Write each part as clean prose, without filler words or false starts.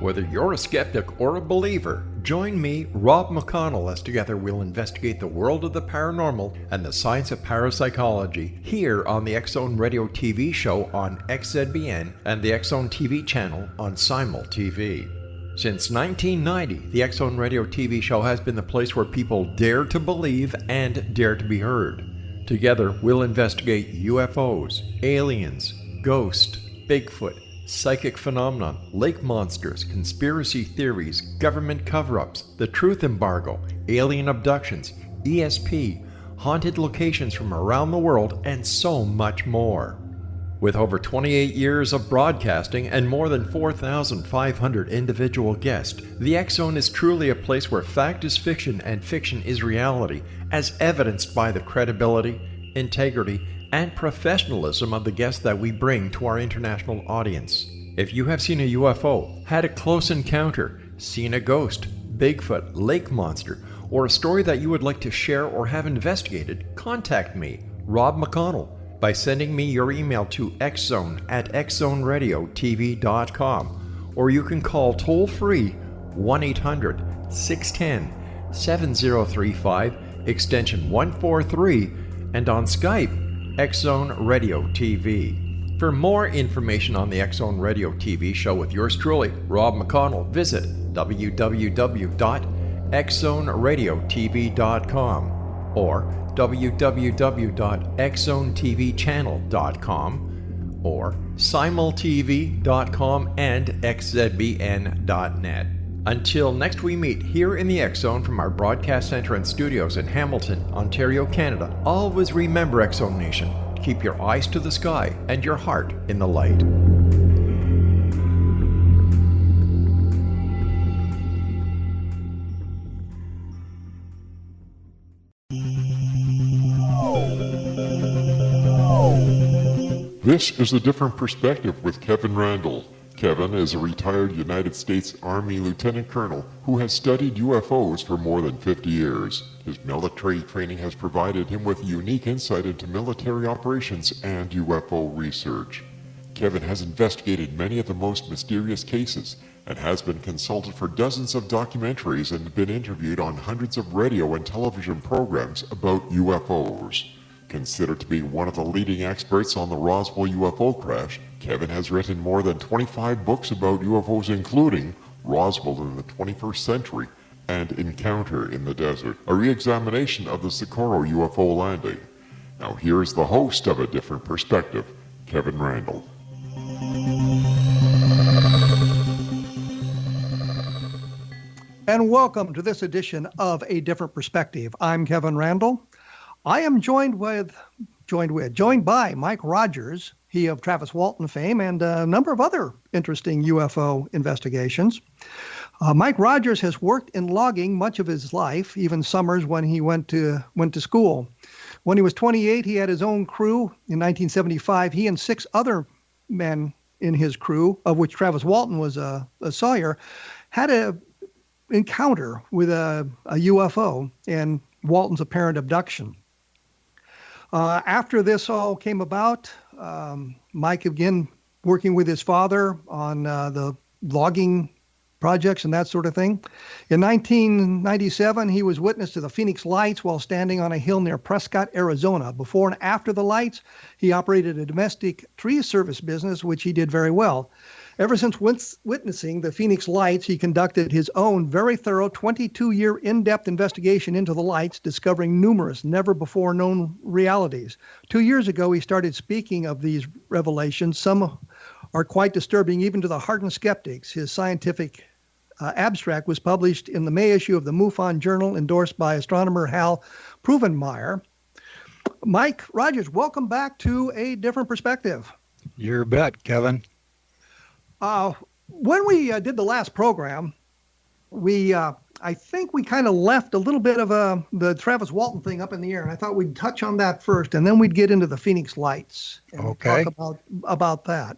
Whether you're a skeptic or a believer, join me, Rob McConnell, as together we'll investigate the world of the paranormal and the science of parapsychology here on the X-Zone Radio TV show on XZBN and the X-Zone TV channel on Simul TV. Since 1990, the X-Zone Radio TV show has been the place where people dare to believe and dare to be heard. Together, we'll investigate UFOs, aliens, ghosts, Bigfoot, psychic phenomenon, lake monsters, conspiracy theories, government cover-ups, the truth embargo, alien abductions, ESP, haunted locations from around the world, and so much more. With over 28 years of broadcasting and more than 4,500 individual guests, the X-Zone is truly a place where fact is fiction and fiction is reality, as evidenced by the credibility, integrity, and professionalism of the guests that we bring to our international audience. If you have seen a UFO, had a close encounter, seen a ghost, Bigfoot, lake monster, or a story that you would like to share or have investigated, contact me, Rob McConnell, by sending me your email to xzone@xzoneradiotv.com, or you can call toll-free 1-800-610-7035, extension 143, and on Skype, X-Zone Radio TV. For more information on the X-Zone Radio TV show with yours truly, Rob McConnell, visit www.xzoneradiotv.com or www.xzonetvchannel.com or simultv.com and xzbn.net. Until next we meet here in the X-Zone from our broadcast center and studios in Hamilton, Ontario, Canada, always remember, X-Zone Nation, keep your eyes to the sky and your heart in the light. This is A Different Perspective with Kevin Randle. Kevin is a retired United States Army Lieutenant Colonel who has studied UFOs for more than 50 years. His military training has provided him with unique insight into military operations and UFO research. Kevin has investigated many of the most mysterious cases and has been consulted for dozens of documentaries and been interviewed on hundreds of radio and television programs about UFOs. Considered to be one of the leading experts on the Roswell UFO crash, Kevin has written more than 25 books about UFOs, including Roswell in the 21st Century and Encounter in the Desert, a re-examination of the Socorro UFO landing. Now here's the host of A Different Perspective, Kevin Randle. And welcome to this edition of A Different Perspective. I'm Kevin Randle. I am joined by Mike ROGERS, he of Travis Walton fame, and a number of other interesting UFO investigations. Mike ROGERS has worked in logging much of his life, even summers when he went to school. When he was 28, he had his own crew. In 1975, he and 6 other men in his crew, of which Travis Walton was a sawyer, had an encounter with a UFO and Walton's apparent abduction. After this all came about, Mike again working with his father on the logging projects and that sort of thing. In 1997, he was witness to the Phoenix Lights while standing on a hill near Prescott, Arizona. Before and after the lights, he operated a domestic tree service business, which he did very well. Ever since witnessing the Phoenix Lights, he conducted his own very thorough 22-year in-depth investigation into the lights, discovering numerous never-before-known realities. 2 years ago, he started speaking of these revelations. Some are quite disturbing even to the hardened skeptics. His scientific abstract was published in the May issue of the MUFON Journal, endorsed by astronomer Hal Povenmire. Mike ROGERS, welcome back to A Different Perspective. You bet, Kevin. When we did the last program, I think we kind of left a little bit of the Travis Walton thing up in the air, and I thought we'd touch on that first, and then we'd get into the Phoenix Lights and talk about that.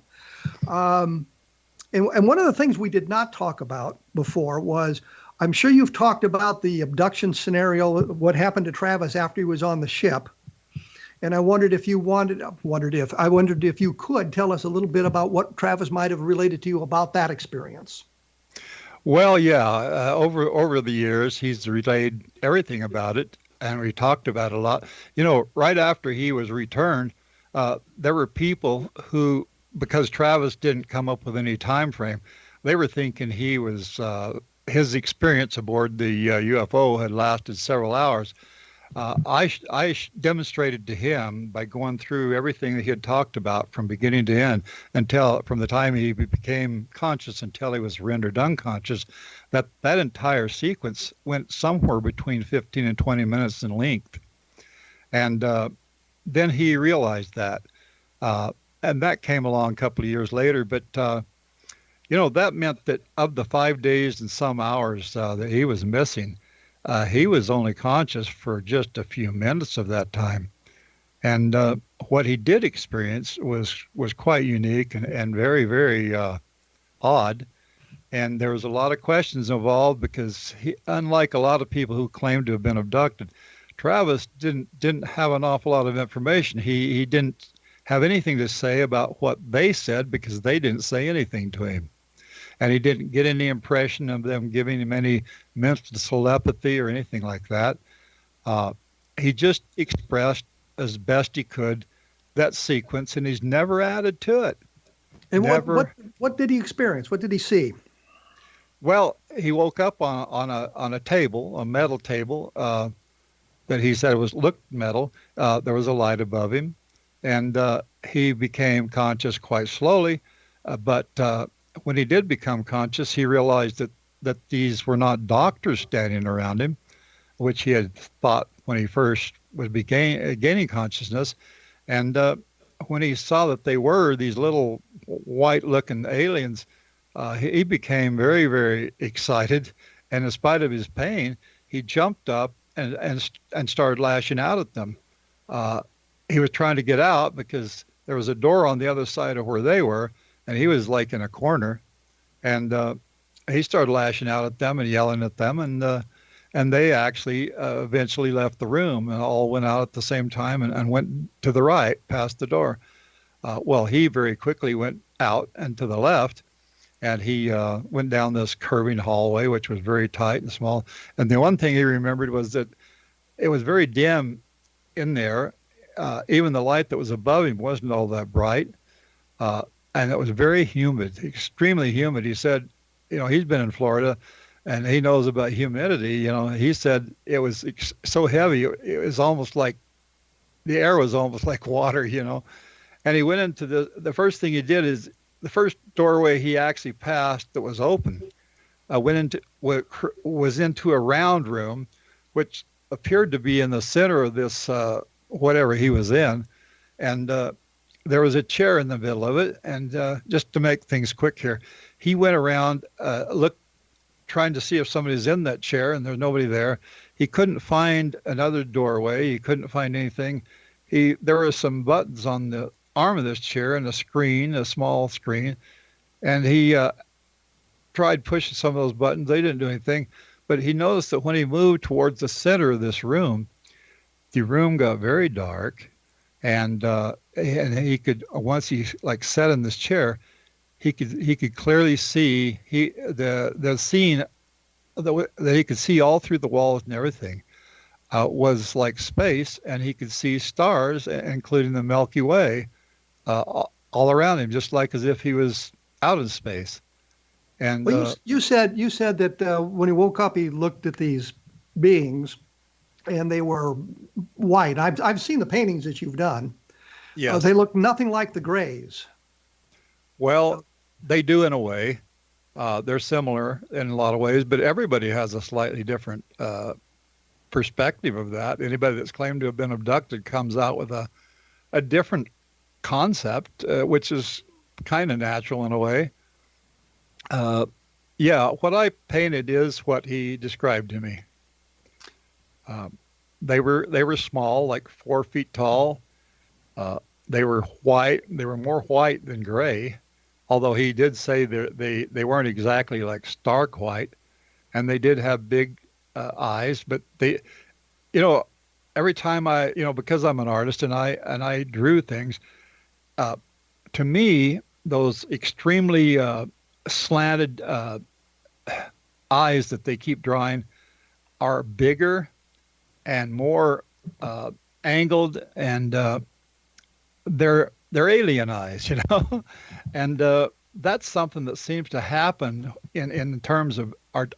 And one of the things we did not talk about before was, I'm sure you've talked about the abduction scenario, what happened to Travis after he was on the ship. And I wondered if you could tell us a little bit about what Travis might have related to you about that experience. Well, yeah, over the years, he's relayed everything about it, and we talked about it a lot. Right after he was returned, there were people who, because Travis didn't come up with any time frame, they were thinking he was his experience aboard the UFO had lasted several hours. I demonstrated to him by going through everything that he had talked about from beginning to end until from the time he became conscious until he was rendered unconscious, that entire sequence went somewhere between 15 and 20 minutes in length. And then he realized that. And that came along a couple of years later. But, that meant that of the 5 days and some hours that he was missing, he was only conscious for just a few minutes of that time. And what he did experience was quite unique and very, very odd. And there was a lot of questions involved because unlike a lot of people who claim to have been abducted, Travis didn't have an awful lot of information. He didn't have anything to say about what they said because they didn't say anything to him. And he didn't get any impression of them giving him any mental telepathy or anything like that. He just expressed as best he could that sequence, and he's never added to it. And what did he experience? What did he see? Well, he woke up on a table, a metal table that he said looked metal. There was a light above him, and he became conscious quite slowly, but when he did become conscious, he realized that these were not doctors standing around him, which he had thought when he first was gaining consciousness. And when he saw that they were these little white-looking aliens, he became very, very excited. And in spite of his pain, he jumped up and started lashing out at them. He was trying to get out because there was a door on the other side of where they were, and he was like in a corner, and he started lashing out at them and yelling at them, and they actually eventually left the room and all went out at the same time and went to the right past the door. Well, he very quickly went out and to the left, and he went down this curving hallway, which was very tight and small. And the one thing he remembered was that it was very dim in there. Even the light that was above him wasn't all that bright. And it was very humid, extremely humid. He said, he's been in Florida and he knows about humidity. He said it was so heavy, it was almost like the air was almost like water, And he went into the first thing he did is the first doorway he actually passed that was open was into a round room, which appeared to be in the center of this, whatever he was in. And, there was a chair in the middle of it, and just to make things quick here, he went around, trying to see if somebody's in that chair, and there's nobody there. He couldn't find another doorway. He couldn't find anything. There were some buttons on the arm of this chair and a small screen, and he tried pushing some of those buttons. They didn't do anything, but he noticed that when he moved towards the center of this room, the room got very dark. And he could, once he sat in this chair, he could clearly see the scene that he could see all through the walls and everything was like space, and he could see stars, including the Milky Way, all around him, just like as if he was out in space. And well, you said that when he woke up, he looked at these beings. And they were white. I've seen the paintings that you've done. Yeah, they look nothing like the grays. Well, they do in a way. They're similar in a lot of ways, but everybody has a slightly different perspective of that. Anybody that's claimed to have been abducted comes out with a different concept, which is kind of natural in a way. Yeah, what I painted is what he described to me. They were small, like 4 feet tall. They were white. They were more white than gray, although he did say they weren't exactly like stark white, and they did have big eyes. But they, every time because I'm an artist and I drew things, to me those extremely slanted eyes that they keep drawing are bigger and more angled, and they're alien eyes, and that's something that seems to happen in terms of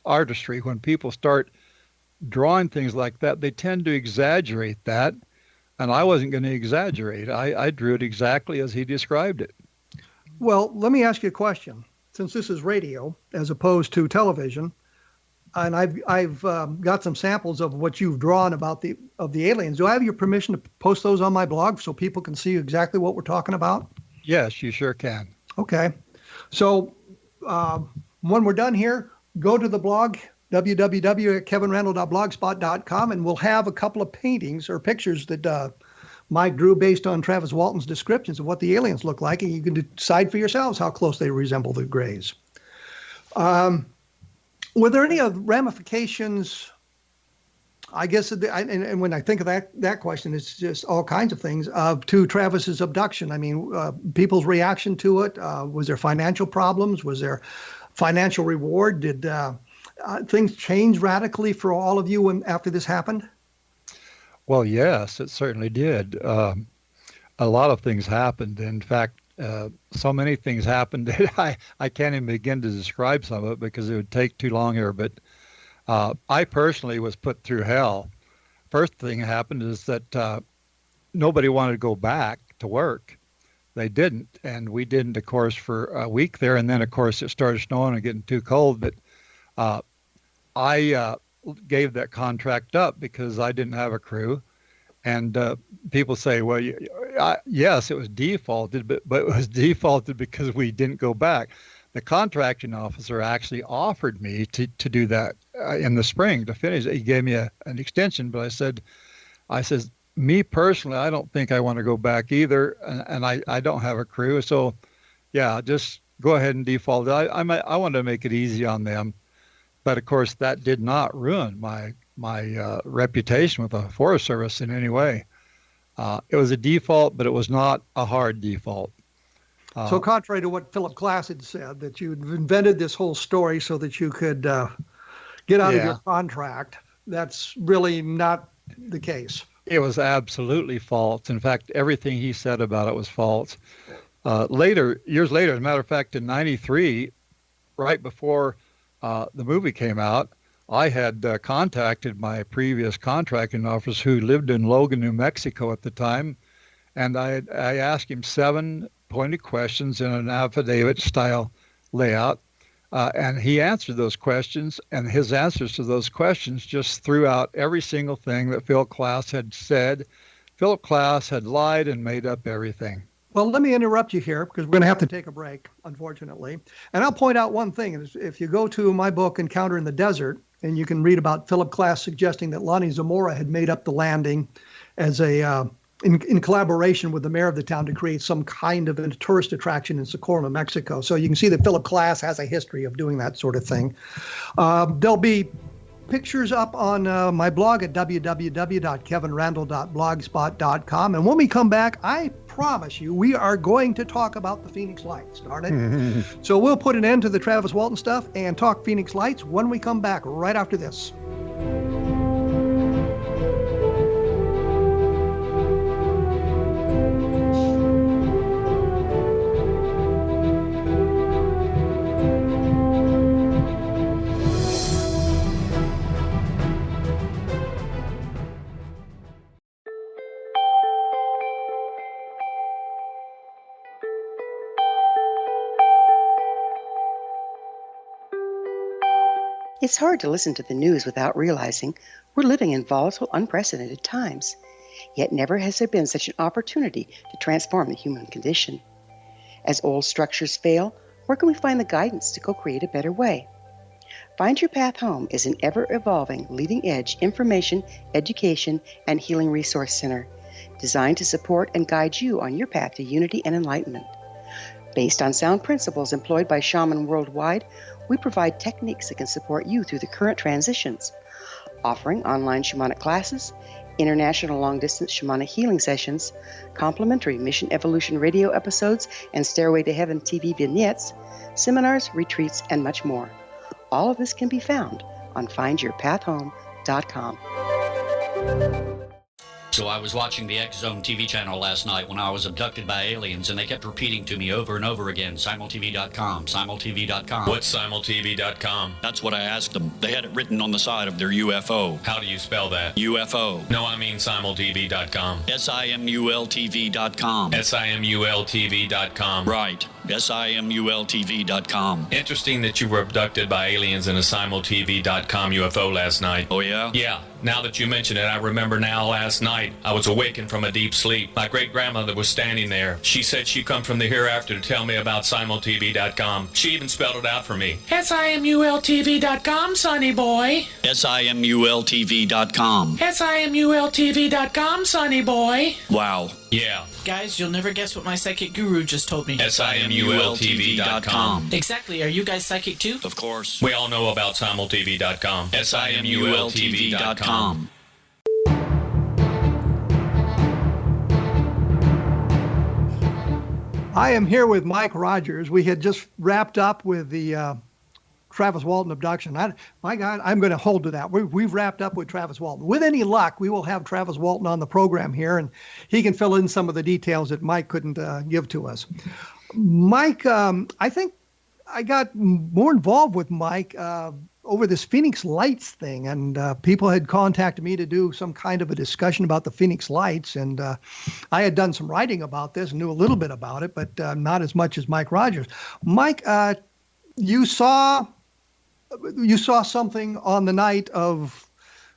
artistry. When people start drawing things like that, they tend to exaggerate that, and I wasn't going to exaggerate. I drew it exactly as he described it. Well, let me ask you a question. Since this is radio as opposed to television, and I've got some samples of what you've drawn about the aliens. Do I have your permission to post those on my blog so people can see exactly what we're talking about? Yes, you sure can. Okay. So when we're done here, go to the blog, www.kevinrandle.blogspot.com, and we'll have a couple of paintings or pictures that Mike drew based on Travis Walton's descriptions of what the aliens look like, and you can decide for yourselves how close they resemble the Greys. Were there any ramifications? I guess, and when I think of that question, it's just all kinds of things to Travis's abduction. I mean, people's reaction to it. Was there financial problems? Was there financial reward? Did things change radically for all of you after this happened? Well, yes, it certainly did. A lot of things happened. In fact, so many things happened that I can't even begin to describe some of it because it would take too long here. But I personally was put through hell. First thing happened is that nobody wanted to go back to work. They didn't, and we didn't, of course, for a week there. And then, of course, it started snowing and getting too cold. But I gave that contract up because I didn't have a crew. And people say, well, yes, it was defaulted, but it was defaulted because we didn't go back. The contracting officer actually offered me to do that in the spring to finish. He gave me an extension, but I said, me personally, I don't think I want to go back either, and I don't have a crew. So, yeah, just go ahead and default. I wanted to make it easy on them, but of course that did not ruin my reputation with the Forest Service in any way. It was a default, but it was not a hard default. So contrary to what Philip Glass had said, that you invented this whole story so that you could get out of your contract, that's really not the case. It was absolutely false. In fact, everything he said about it was false. Years later, as a matter of fact, in '93, right before the movie came out, I had contacted my previous contracting officer who lived in Logan, New Mexico at the time, and I asked him 7 pointed questions in an affidavit style layout, and he answered those questions, and his answers to those questions just threw out every single thing that Phil Glass had said. Philip Glass had lied and made up everything. Well, let me interrupt you here because we're going to have to take a break, unfortunately. And I'll point out one thing. If you go to my book, Encounter in the Desert, and you can read about Philip Glass suggesting that Lonnie Zamora had made up the landing as in collaboration with the mayor of the town to create some kind of a tourist attraction in Socorro, New Mexico. So you can see that Philip Glass has a history of doing that sort of thing. There'll be pictures up on my blog at www.kevinrandle.blogspot.com. And when we come back, I promise you, we are going to talk about the Phoenix Lights, darn it. So we'll put an end to the Travis Walton stuff and talk Phoenix Lights when we come back right after this. It's hard to listen to the news without realizing we're living in volatile, unprecedented times. Yet never has there been such an opportunity to transform the human condition. As old structures fail, where can we find the guidance to co-create a better way? Find Your Path Home is an ever-evolving, leading-edge information, education, and healing resource center designed to support and guide you on your path to unity and enlightenment. Based on sound principles employed by shaman worldwide, we provide techniques that can support you through the current transitions, offering online shamanic classes, international long-distance shamanic healing sessions, complimentary Mission Evolution radio episodes and Stairway to Heaven TV vignettes, seminars, retreats, and much more. All of this can be found on findyourpathhome.com. So I was watching the X Zone TV channel last night when I was abducted by aliens, and they kept repeating to me over and over again, simultv.com, simultv.com. What's simultv.com? That's what I asked them. They had it written on the side of their UFO. How do you spell that? UFO. No, I mean simultv.com. simultv.com. simultv.com. Right. simultv.com. Interesting that you were abducted by aliens in a simultv.com UFO last night. Oh, yeah? Yeah. Now that you mention it, I remember now last night I was awakened from a deep sleep. My great-grandmother was standing there. She said she'd come from the hereafter to tell me about simultv.com. She even spelled it out for me. simultv.com, sonny boy. simultv.com. simultv.com, sonny boy. Wow. Yeah. Guys, you'll never guess what my psychic guru just told me. simultv.com. Exactly. Are you guys psychic too? Of course. We all know about simultv.com. simultv.com. I am here with Mike Rogers. We had just wrapped up with the Travis Walton abduction. My God, I'm going to hold to that. We've wrapped up with Travis Walton. With any luck, we will have Travis Walton on the program here, and he can fill in some of the details that Mike couldn't give to us. Mike, I think I got more involved with Mike over this Phoenix Lights thing, and people had contacted me to do some kind of a discussion about the Phoenix Lights, and I had done some writing about this and knew a little bit about it, but not as much as Mike Rogers. Mike, you saw something on the night of,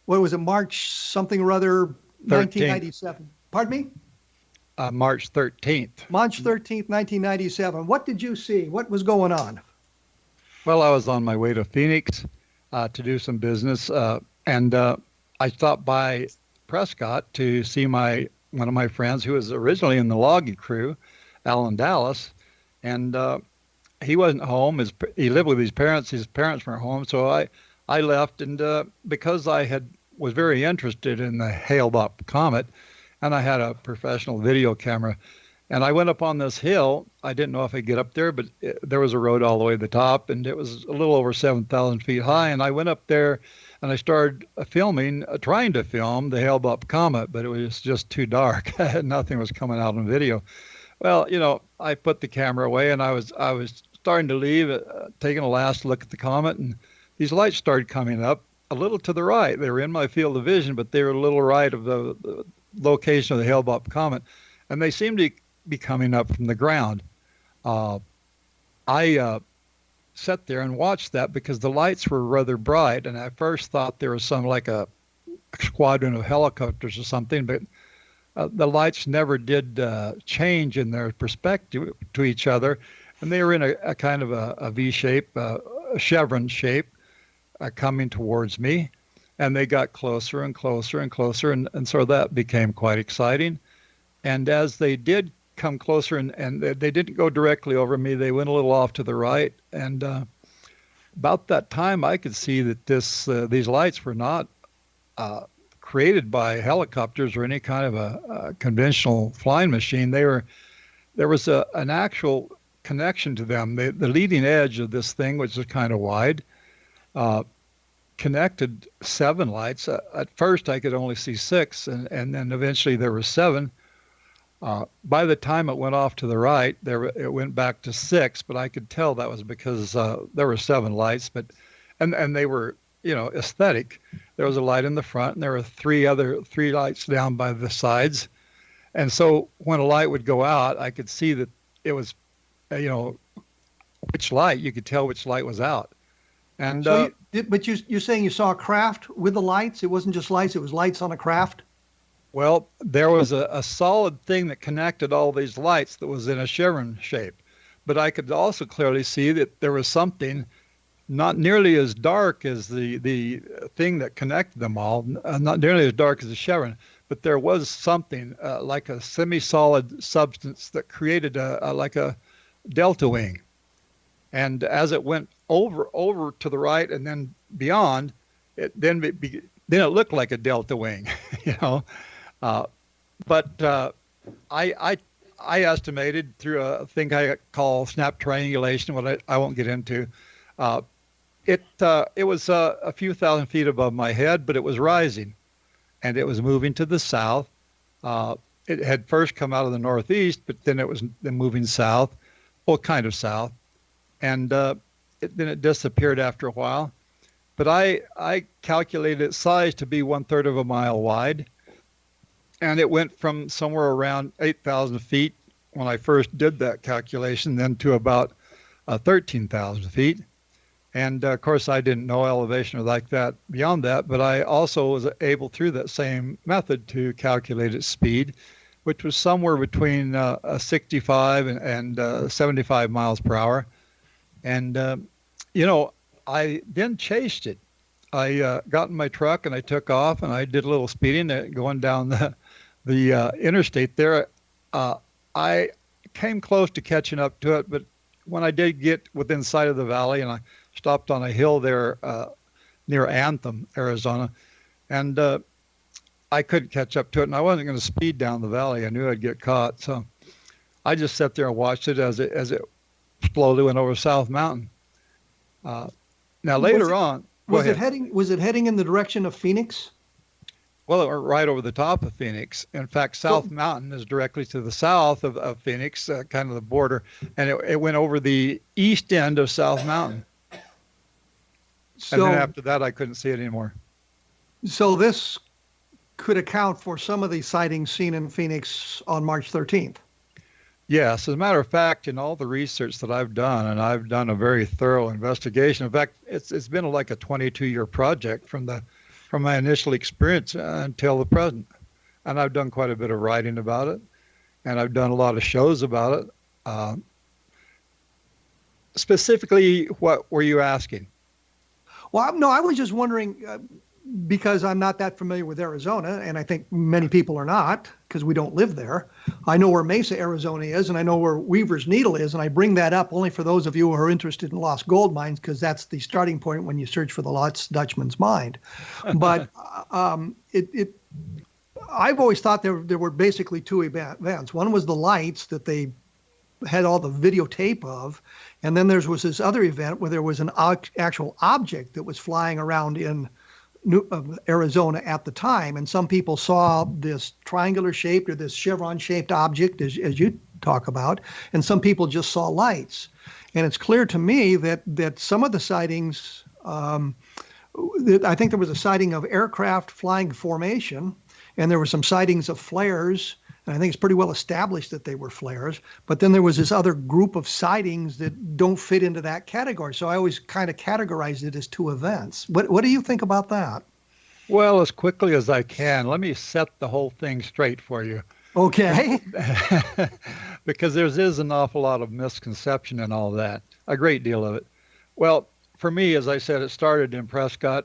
what was it, March something or other, 1997. Pardon me? March 13th. March 13th, 1997. What did you see? What was going on? Well, I was on my way to Phoenix to do some business, and I stopped by Prescott to see one of my friends who was originally in the logging crew, Alan Dallas, and he wasn't home. He lived with his parents. His parents weren't home, so I left, and because I was very interested in the Hale-Bopp comet, and I had a professional video camera, and I went up on this hill. I didn't know if I'd get up there, but there was a road all the way to the top, and it was a little over 7,000 feet high. And I went up there, and I started trying to film the Hale-Bopp comet, but it was just too dark. Nothing was coming out on video. Well, I put the camera away, and I was starting to leave, taking a last look at the comet, and these lights started coming up a little to the right. They were in my field of vision, but they were a little right of the location of the Hale-Bopp comet, and they seemed to be coming up from the ground. I sat there and watched that because the lights were rather bright, and I first thought there was some like a squadron of helicopters or something, but the lights never did change in their perspective to each other, and they were in a kind of a V shape, a chevron shape, coming towards me, and they got closer and closer and closer, and so that became quite exciting. And as they did come closer, and they didn't go directly over me, they went a little off to the right, and about that time I could see that these lights were not created by helicopters or any kind of a conventional flying machine. There was an actual connection to them. The leading edge of this thing, which is kind of wide, connected 7 lights. At first I could only see 6, and then eventually there were 7. By the time it went off to the right, it went back to 6, but I could tell that was because there were 7 lights, and they were, aesthetic. There was a light in the front, and there were 3 lights down by the sides. And so when a light would go out, I could see that it was, which light, you could tell which light was out. And so you're saying you saw a craft with the lights? It wasn't just lights, it was lights on a craft? Well, there was a solid thing that connected all these lights that was in a chevron shape. But I could also clearly see that there was something not nearly as dark as the thing that connected them all, not nearly as dark as the chevron, but there was something like a semi-solid substance that created like a delta wing. And as it went over to the right and then beyond, it looked like a delta wing, But I estimated through a thing I call snap triangulation, what I won't get into, It was a few thousand feet above my head, but it was rising, and it was moving to the south. It had first come out of the northeast, but then it was then moving south, well, kind of south, and then it disappeared after a while. But I calculated its size to be 1/3 of a mile wide, and it went from somewhere around 8,000 feet when I first did that calculation, then to about 13,000 feet. And of course, I didn't know elevation like that beyond that, but I also was able through that same method to calculate its speed, which was somewhere between 65 and 75 miles per hour. And, I then chased it. I got in my truck and I took off and I did a little speeding going down the interstate there. I came close to catching up to it, but when I did get within sight of the valley and I stopped on a hill there near Anthem, Arizona, and I couldn't catch up to it, and I wasn't going to speed down the valley. I knew I'd get caught, so I just sat there and watched it as it slowly went over South Mountain. Now later on, was it heading in the direction of Phoenix? Well, it went right over the top of Phoenix. In fact, South Mountain is directly to the south of Phoenix, kind of the border, and it went over the east end of South Mountain. And then after that, I couldn't see it anymore. So this could account for some of the sightings seen in Phoenix on March 13th. Yes, as a matter of fact, in all the research that I've done, and I've done a very thorough investigation. In fact, it's been like a 22-year project from my initial experience until the present. And I've done quite a bit of writing about it, and I've done a lot of shows about it. Specifically, what were you asking? Well, no, I was just wondering, because I'm not that familiar with Arizona, and I think many people are not, because we don't live there. I know where Mesa, Arizona is, and I know where Weaver's Needle is, and I bring that up only for those of you who are interested in lost gold mines, because that's the starting point when you search for the lost Dutchman's mind. But I've always thought there were basically two events. One was the lights that they had all the videotape of, and then there was this other event where there was an actual object that was flying around in Arizona at the time, and some people saw this triangular shaped or this chevron shaped object as you talk about, and some people just saw lights. And it's clear to me that some of the sightings, I think there was a sighting of aircraft flying formation, and there were some sightings of flares. And I think it's pretty well established that they were flares. But then there was this other group of sightings that don't fit into that category. So I always kind of categorized it as two events. What do you think about that? Well, as quickly as I can, let me set the whole thing straight for you. Okay. Because there is an awful lot of misconception in all that, a great deal of it. Well, for me, as I said, it started in Prescott,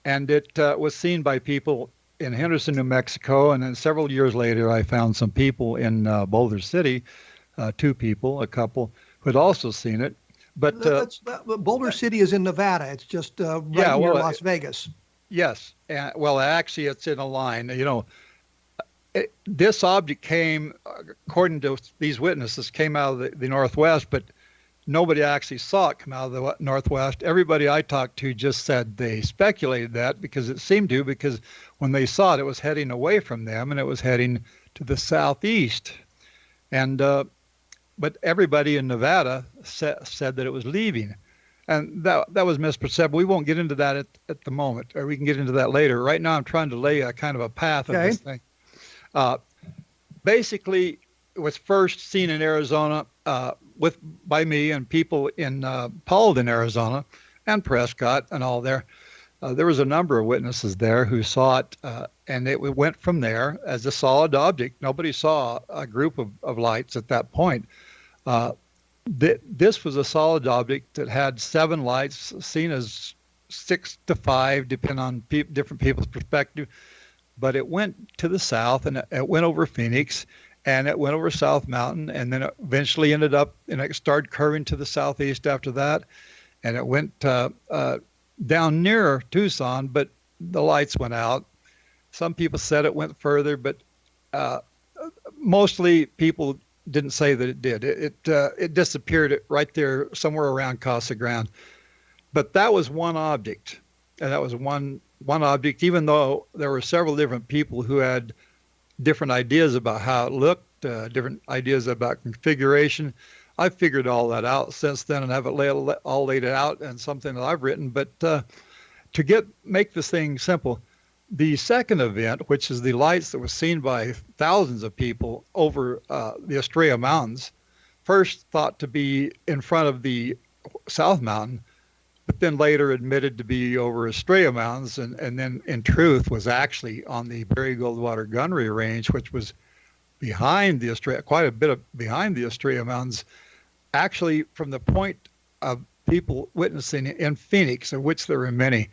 and it was seen by people in Henderson, New Mexico, and then several years later, I found some people in Boulder City, two people, a couple, who had also seen it. But Boulder City is in Nevada. It's just near Las Vegas. Yes. Well, actually, it's in a line. This object came, according to these witnesses, came out of the Northwest, but nobody actually saw it come out of the Northwest. Everybody I talked to just said they speculated that because it seemed to, because when they saw it, it was heading away from them and it was heading to the southeast. And but everybody in Nevada said that it was leaving. And that was misperception. We won't get into that at the moment, or we can get into that later. Right now, I'm trying to lay a kind of a path of this thing. Basically, it was first seen in Arizona by me and people in Paulden, Arizona, and Prescott and all there. There was a number of witnesses there who saw it, and it went from there as a solid object. Nobody saw a group of lights at that point. This was a solid object that had 7 lights, seen as 6 to 5, depending on different people's perspective. But it went to the south, and it went over Phoenix, and it went over South Mountain, and then it eventually ended up, and it started curving to the southeast after that, and it went down near Tucson, but the lights went out. Some people said it went further, but mostly people didn't say that it did. It disappeared right there somewhere around Casa Grande. But that was one object, and that was one object. Even though there were several different people who had different ideas about how it looked, different ideas about configuration. I've figured all that out since then and have it all laid out and something that I've written. But to make this thing simple, the second event, which is the lights that was seen by thousands of people over the Estrella Mountains, first thought to be in front of the South Mountain, but then later admitted to be over Estrella Mountains, and then in truth was actually on the Barry Goldwater Gunnery Range, which was behind the Estrella, quite a bit behind the Estrella Mountains, actually from the point of people witnessing in Phoenix, of which there were many.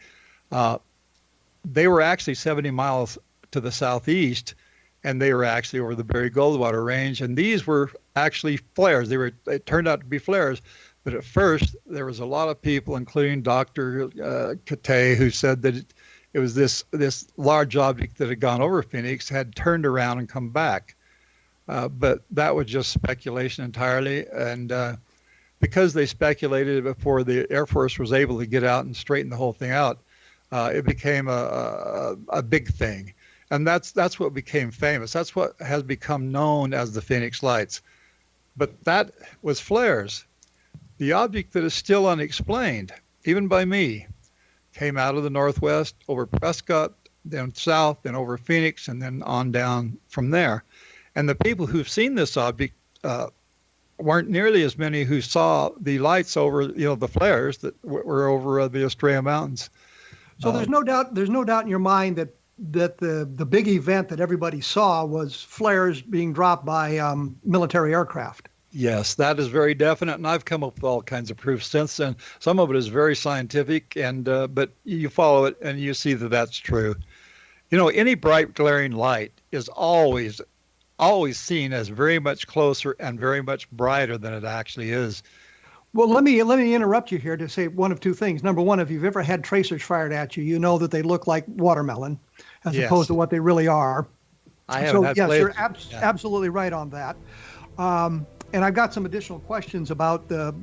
They were actually 70 miles to the southeast, and they were actually over the Barry Goldwater Range, and these were actually flares. It turned out to be flares. But at first, there was a lot of people, including Dr. Kate, who said that it was this large object that had gone over Phoenix, had turned around and come back. But that was just speculation entirely. And because they speculated before the Air Force was able to get out and straighten the whole thing out, it became a big thing. And that's what became famous. That's what has become known as the Phoenix Lights. But that was flares. The object that is still unexplained, even by me, came out of the northwest over Prescott, then south, then over Phoenix, and then on down from there. And the people who've seen this object weren't nearly as many who saw the lights over, the flares that were over the Estrella Mountains. So there's no doubt in your mind that the big event that everybody saw was flares being dropped by military aircraft. Yes, that is very definite, and I've come up with all kinds of proofs since then. Some of it is very scientific, and but you follow it and you see that that's true. Any bright glaring light is always seen as very much closer and very much brighter than it actually is. Well, let me interrupt you here to say one of two things. Number one, if you've ever had tracers fired at you, you know that they look like watermelon as opposed to what they really are. I haven't had yes, you're absolutely right on that. And I've got some additional questions about the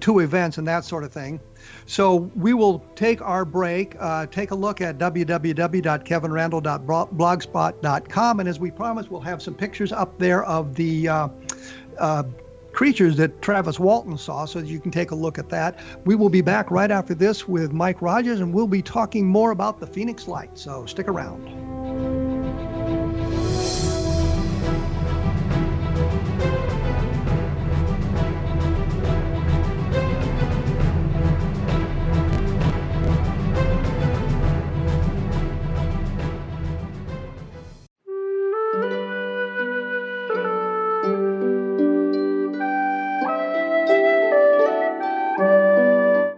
two events and that sort of thing. So we will take our break, take a look at www.kevinrandle.blogspot.com. And as we promised, we'll have some pictures up there of the creatures that Travis Walton saw so that you can take a look at that. We will be back right after this with Mike Rogers, and we'll be talking more about the Phoenix Light. So stick around.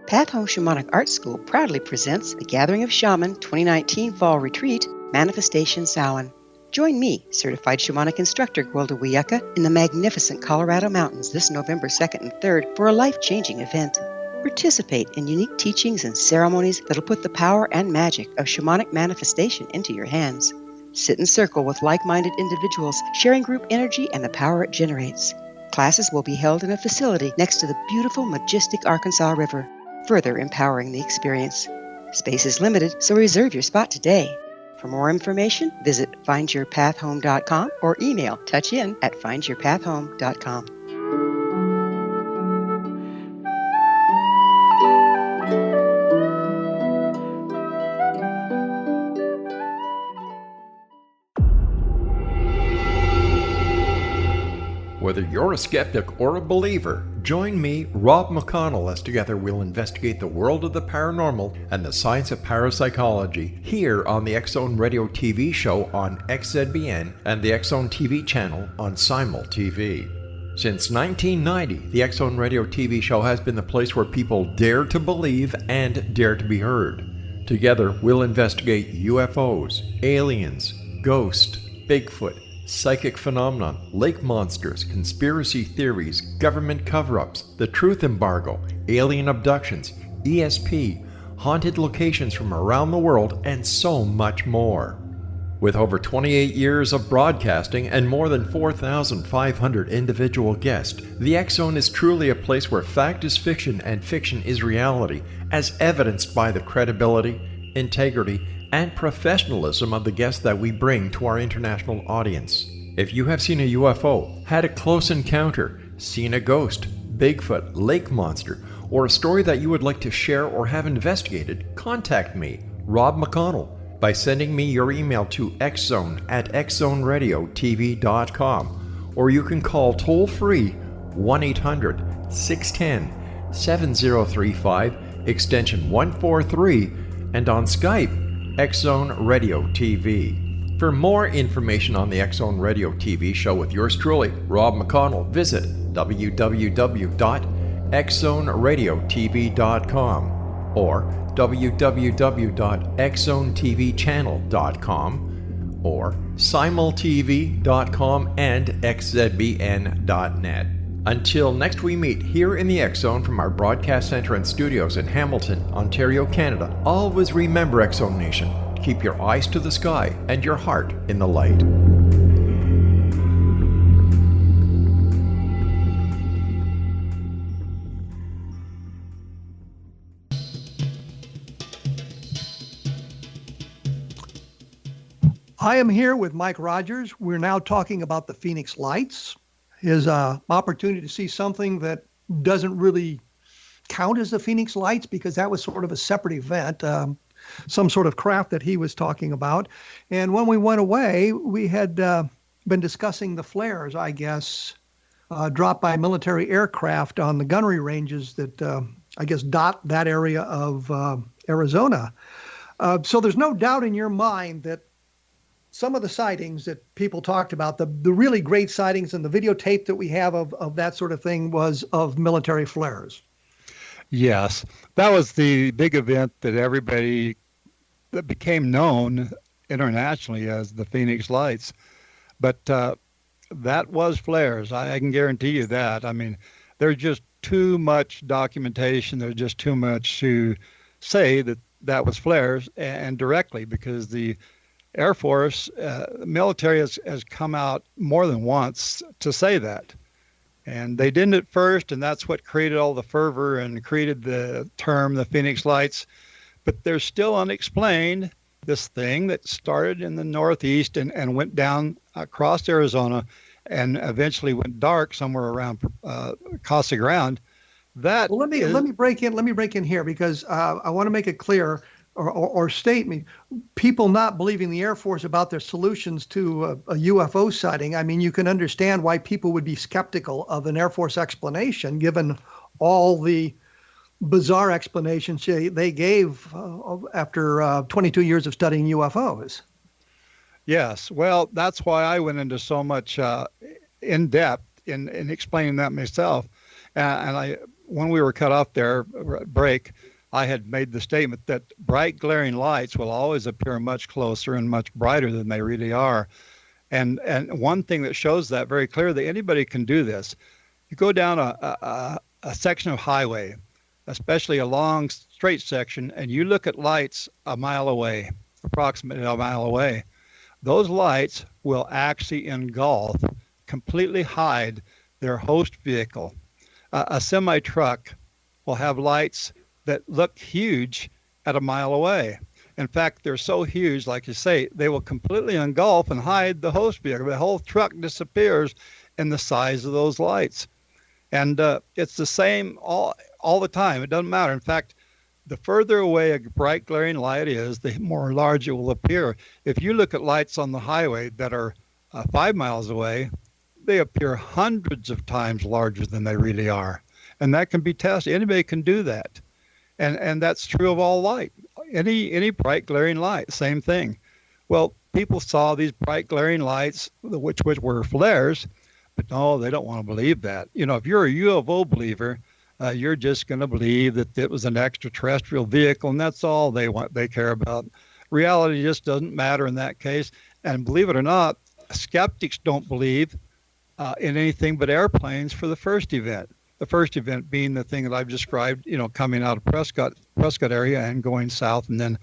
Path Home Shamanic Art School proudly presents the Gathering of Shaman 2019 Fall Retreat, Manifestation Samhain. Join me, certified shamanic instructor Gwilda Wiyaka, in the magnificent Colorado Mountains this November 2nd and 3rd for a life-changing event. Participate in unique teachings and ceremonies that'll put the power and magic of shamanic manifestation into your hands. Sit in circle with like-minded individuals, sharing group energy and the power it generates. Classes will be held in a facility next to the beautiful, majestic Arkansas River, further empowering the experience. Space is limited, so reserve your spot today. For more information, visit findyourpathhome.com or email touchin@findyourpathhome.com. Whether you're a skeptic or a believer, join me, Rob McConnell, as together we'll investigate the world of the paranormal and the science of parapsychology here on the X-Zone Radio TV show on XZBN and the X-Zone TV channel on Simul TV. Since 1990, the X-Zone Radio TV show has been the place where people dare to believe and dare to be heard. Together, we'll investigate UFOs, aliens, ghosts, Bigfoot, psychic phenomenon, lake monsters, conspiracy theories, government cover-ups, the truth embargo, alien abductions, ESP, haunted locations from around the world, and so much more. With over 28 years of broadcasting and more than 4,500 individual guests, the X Zone is truly a place where fact is fiction and fiction is reality, as evidenced by the credibility, integrity, and professionalism of the guests that we bring to our international audience. If you have seen a UFO, had a close encounter, seen a ghost, Bigfoot, lake monster, or a story that you would like to share or have investigated, contact me, Rob McConnell, by sending me your email to xzone@xzoneradiotv.com, or you can call toll-free 1-800-610-7035, extension 143, and on Skype, X Zone Radio TV. For more information on the X Zone Radio TV show with yours truly, Rob McConnell, visit www.xzoneradiotv.com or www.xzonetvchannel.com or simultv.com and xzbn.net. Until next we meet here in the X Zone from our broadcast center and studios in Hamilton, Ontario, Canada, always remember, X Zone Nation, keep your eyes to the sky and your heart in the light. I am here with Mike Rogers. We're now talking about the Phoenix Lights, his opportunity to see something that doesn't really count as the Phoenix Lights because that was sort of a separate event, some sort of craft that he was talking about. And when we went away, we had been discussing the flares, I guess, dropped by military aircraft on the gunnery ranges that I guess dot that area of Arizona. So there's no doubt in your mind that some of the sightings that people talked about, the really great sightings and the videotape that we have of that sort of thing was of military flares. Yes, that was the big event that became known internationally as the Phoenix Lights. But that was flares. I can guarantee you that. I mean, there's just too much documentation. There's just too much to say that was flares, and directly, because the Air Force, military has come out more than once to say that. And they didn't at first, and that's what created all the fervor and created the term, the Phoenix Lights. But there's still unexplained, this thing that started in the Northeast and went down across Arizona and eventually went dark somewhere around Casa Grande. Let me break in here because I want to make it clear or state me, people not believing the Air Force about their solutions to a UFO sighting. I mean, you can understand why people would be skeptical of an Air Force explanation, given all the bizarre explanations they gave after 22 years of studying UFOs. Yes, well, that's why I went into so much in depth in explaining that myself. And when we were cut off there, break, I had made the statement that bright glaring lights will always appear much closer and much brighter than they really are. And one thing that shows that very clearly, anybody can do this. You go down a section of highway, especially a long straight section, and you look at lights a mile away, approximately a mile away. Those lights will actually engulf, completely hide their host vehicle. A semi-truck will have lights that look huge at a mile away. In fact, they're so huge, like you say, they will completely engulf and hide the host vehicle. The whole truck disappears in the size of those lights. And it's the same all the time. It doesn't matter. In fact, the further away a bright glaring light is, the more large it will appear. If you look at lights on the highway that are 5 miles away, they appear hundreds of times larger than they really are. And that can be tested. Anybody can do that. And that's true of all light. Any bright glaring light, same thing. Well, people saw these bright glaring lights, which were flares, but no, they don't want to believe that. You know, if you're a UFO believer, you're just going to believe that it was an extraterrestrial vehicle, and that's all they care about. Reality just doesn't matter in that case. And believe it or not, skeptics don't believe in anything but airplanes for the first event. The first event being the thing that I've described, you know, coming out of Prescott area and going south and then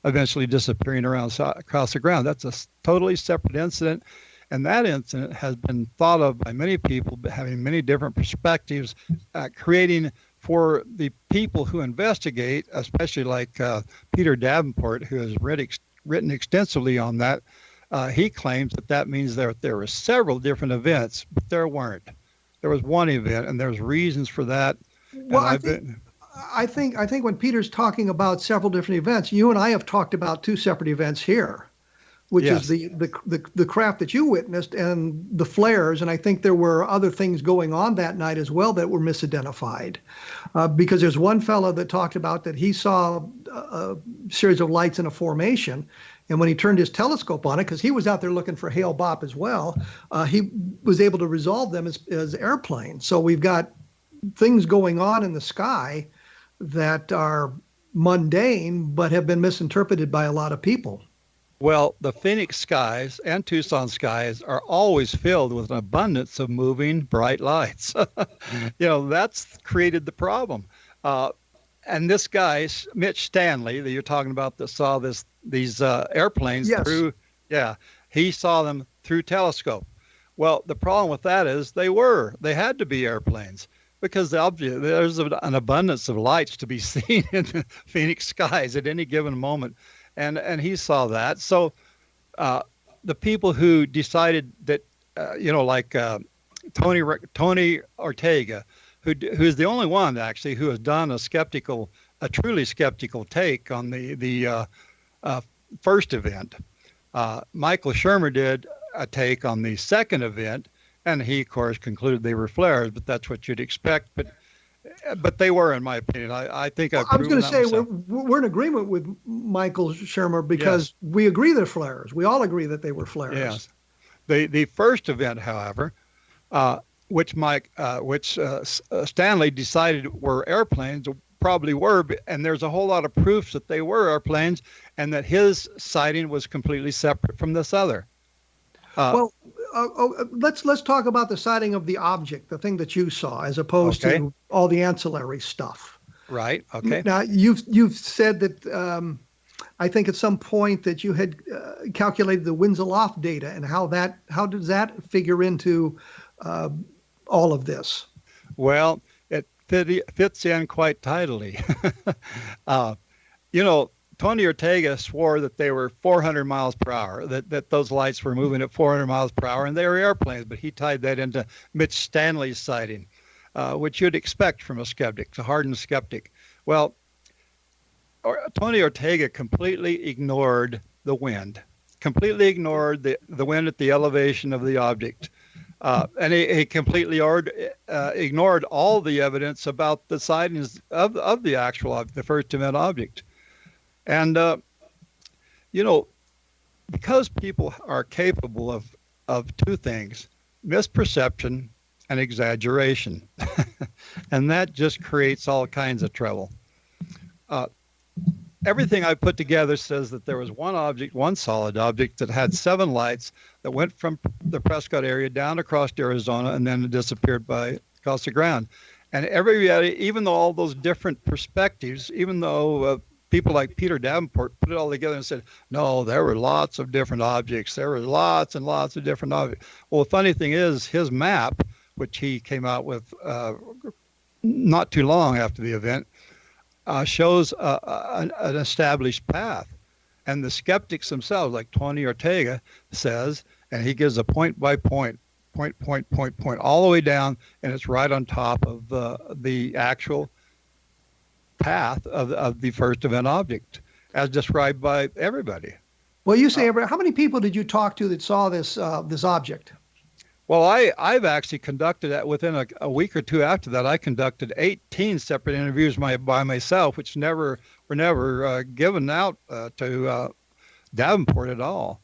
eventually disappearing across the ground. That's a totally separate incident. And that incident has been thought of by many people, having many different perspectives, creating for the people who investigate, especially like Peter Davenport, who has written extensively on that. He claims that means that there were several different events, but there weren't. There was one event, and there's reasons for that. Well, I think when Peter's talking about several different events, you and I have talked about two separate events here, which is the craft that you witnessed and the flares. And I think there were other things going on that night as well that were misidentified, because there's one fellow that talked about that he saw a series of lights in a formation. And when he turned his telescope on it, because he was out there looking for Hale Bopp as well, he was able to resolve them as airplanes. So we've got things going on in the sky that are mundane but have been misinterpreted by a lot of people. Well, the Phoenix skies and Tucson skies are always filled with an abundance of moving bright lights. That's created the problem. And this guy, Mitch Stanley, that you're talking about, that saw these airplanes through, he saw them through telescope. Well, the problem with that is they had to be airplanes, because there's an abundance of lights to be seen in the Phoenix skies at any given moment. And he saw that. So the people who decided that, like Tony Ortega, who's the only one actually who has done a truly skeptical take on the first event. Michael Shermer did a take on the second event, and he, of course, concluded they were flares, but that's what you'd expect. But they were, in my opinion. I think I was going to say we're in agreement with Michael Shermer, because we agree they're flares. We all agree that they were flares. Yes. The first event, however, which Stanley decided were airplanes, probably were, and there's a whole lot of proofs that they were airplanes, and that his sighting was completely separate from this other. Let's talk about the sighting of the object, the thing that you saw, as opposed to all the ancillary stuff. Right. Okay. Now you've said that I think at some point that you had calculated the winds aloft data, and how does that figure into all of this? Well, it fits in quite tidily. Tony Ortega swore that they were 400 miles per hour, that those lights were moving at 400 miles per hour, and they were airplanes, but he tied that into Mitch Stanley's sighting, which you'd expect from a skeptic, a hardened skeptic. Well, Tony Ortega completely ignored the wind, completely ignored the wind at the elevation of the object. And he completely ignored all the evidence about the sightings of the first event object. And, because people are capable of two things, misperception and exaggeration, and that just creates all kinds of trouble. Everything I put together says that there was one solid object that had 7 lights that went from the Prescott area down across Arizona, and then it disappeared across the ground. And even though all those different perspectives, even though people like Peter Davenport put it all together and said, no, there were lots of different objects. There were lots and lots of different objects. Well, the funny thing is, his map, which he came out with not too long after the event, shows an established path. And the skeptics themselves, like Tony Ortega says, and he gives a point by point, all the way down, and it's right on top of the actual path of the first event object, as described by everybody. Well, you say how many people did you talk to that saw this object? Well, I've actually conducted that within a week or two after that. I conducted 18 separate interviews by myself, which were never given out to Davenport at all.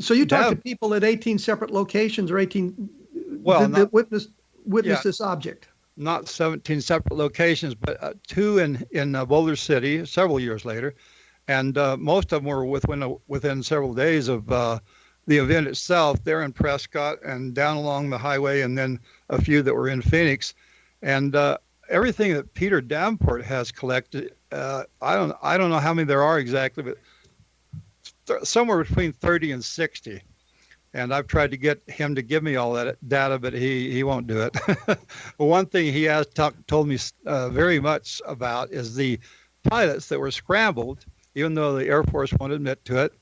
So you talked to people at 18 separate locations, or 18 that witnessed this object? Not 17 separate locations, but 2 in Boulder City several years later, and most of them were within several days of the event itself. They're in Prescott and down along the highway, and then a few that were in Phoenix. And everything that Peter Davenport has collected I don't know how many there are exactly, but somewhere between 30 and 60. And I've tried to get him to give me all that data, but he won't do it. One thing he has told me very much about is the pilots that were scrambled, even though the Air Force won't admit to it.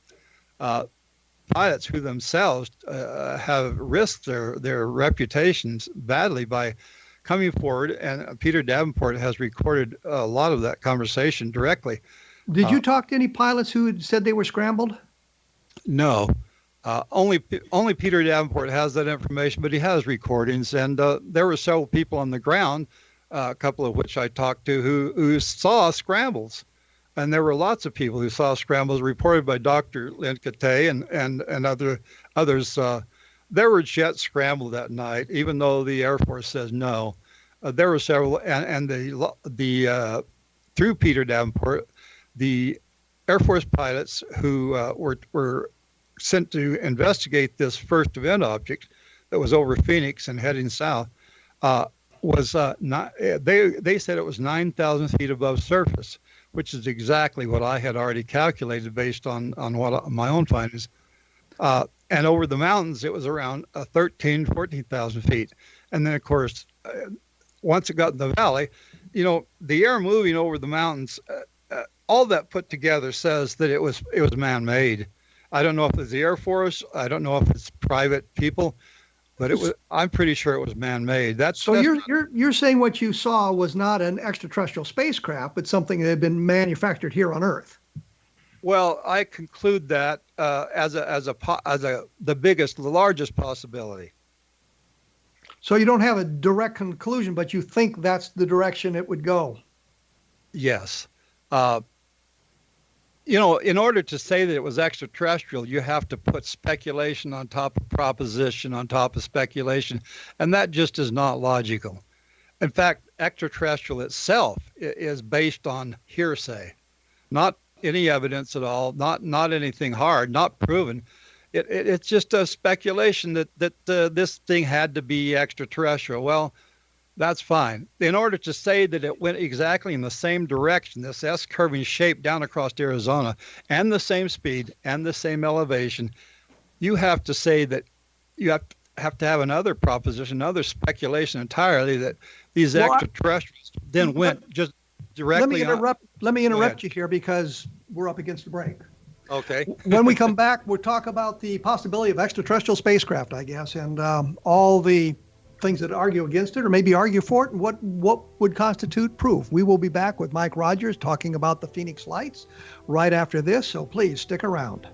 Pilots who themselves have risked their reputations badly by coming forward, and Peter Davenport has recorded a lot of that conversation directly. Did you talk to any pilots who had said they were scrambled? No. Only Peter Davenport has that information, but he has recordings, and there were several people on the ground, a couple of which I talked to, who saw scrambles, and there were lots of people who saw scrambles reported by Dr. Lynn Katay and others. There were jets scrambled that night, even though the Air Force says no. There were several, and the through Peter Davenport, the Air Force pilots who were sent to investigate this first event object that was over Phoenix and heading south was not. They said it was 9,000 feet above surface, which is exactly what I had already calculated based on what my own findings. And over the mountains, it was around 14,000 feet. And then, of course, once it got in the valley, the air moving over the mountains, all that put together says that it was man-made. I don't know if it's the Air Force. I don't know if it's private people, but it was. I'm pretty sure it was man-made. You're saying what you saw was not an extraterrestrial spacecraft, but something that had been manufactured here on Earth. Well, I conclude that as the largest possibility. So you don't have a direct conclusion, but you think that's the direction it would go. Yes. In order to say that it was extraterrestrial, you have to put speculation on top of proposition on top of speculation, and that just is not logical. In fact, extraterrestrial itself is based on hearsay, not any evidence at all, not anything hard, not proven. It's just a speculation that this thing had to be extraterrestrial. Well, that's fine. In order to say that it went exactly in the same direction, this S-curving shape down across Arizona, and the same speed and the same elevation, you have to say that you have to have another proposition, another speculation entirely that these extraterrestrials then went just directly. Let me interrupt you here because we're up against the break. Okay. When we come back, we'll talk about the possibility of extraterrestrial spacecraft, I guess, and all the things that argue against it or maybe argue for it, and what would constitute proof. We will be back with Mike Rogers talking about the Phoenix Lights right after this, so please stick around.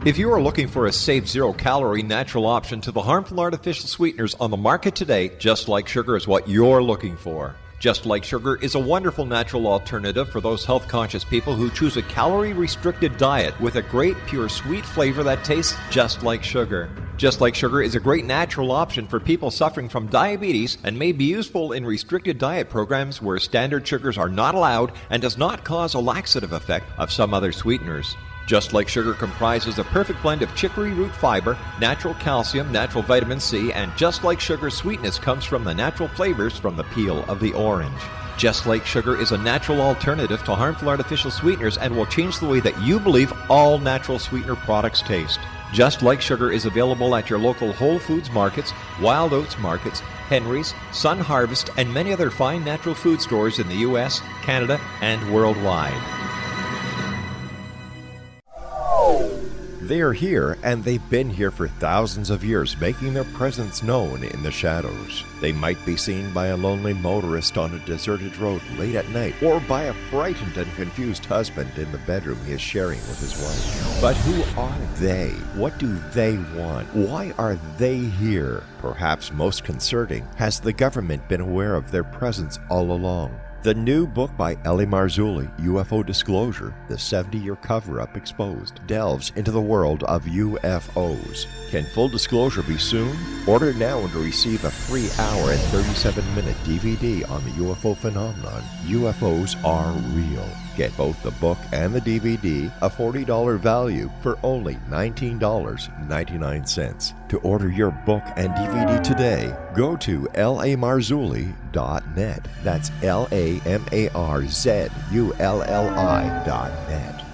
If you are looking for a safe, zero-calorie natural option to the harmful artificial sweeteners on the market today, Just Like Sugar is what you're looking for. Just Like Sugar is a wonderful natural alternative for those health-conscious people who choose a calorie-restricted diet with a great, pure, sweet flavor that tastes just like sugar. Just Like Sugar is a great natural option for people suffering from diabetes and may be useful in restricted diet programs where standard sugars are not allowed and does not cause a laxative effect of some other sweeteners. Just Like Sugar comprises a perfect blend of chicory root fiber, natural calcium, natural vitamin C, and Just Like Sugar's sweetness comes from the natural flavors from the peel of the orange. Just Like Sugar is a natural alternative to harmful artificial sweeteners and will change the way that you believe all natural sweetener products taste. Just Like Sugar is available at your local Whole Foods markets, Wild Oats markets, Henry's, Sun Harvest, and many other fine natural food stores in the U.S., Canada, and worldwide. They are here, and they've been here for thousands of years, making their presence known in the shadows. They might be seen by a lonely motorist on a deserted road late at night, or by a frightened and confused husband in the bedroom he is sharing with his wife. But who are they? What do they want? Why are they here? Perhaps most concerning, has the government been aware of their presence all along? The new book by Ellie Marzulli, UFO Disclosure, the 70-year cover-up exposed, delves into the world of UFOs. Can full disclosure be soon? Order now and receive a free hour and 37-minute DVD on the UFO phenomenon. UFOs are real. Get both the book and the DVD, a $40 value, for only $19.99. To order your book and DVD today, go to lamarzulli.net. That's LAMARZULLI.net.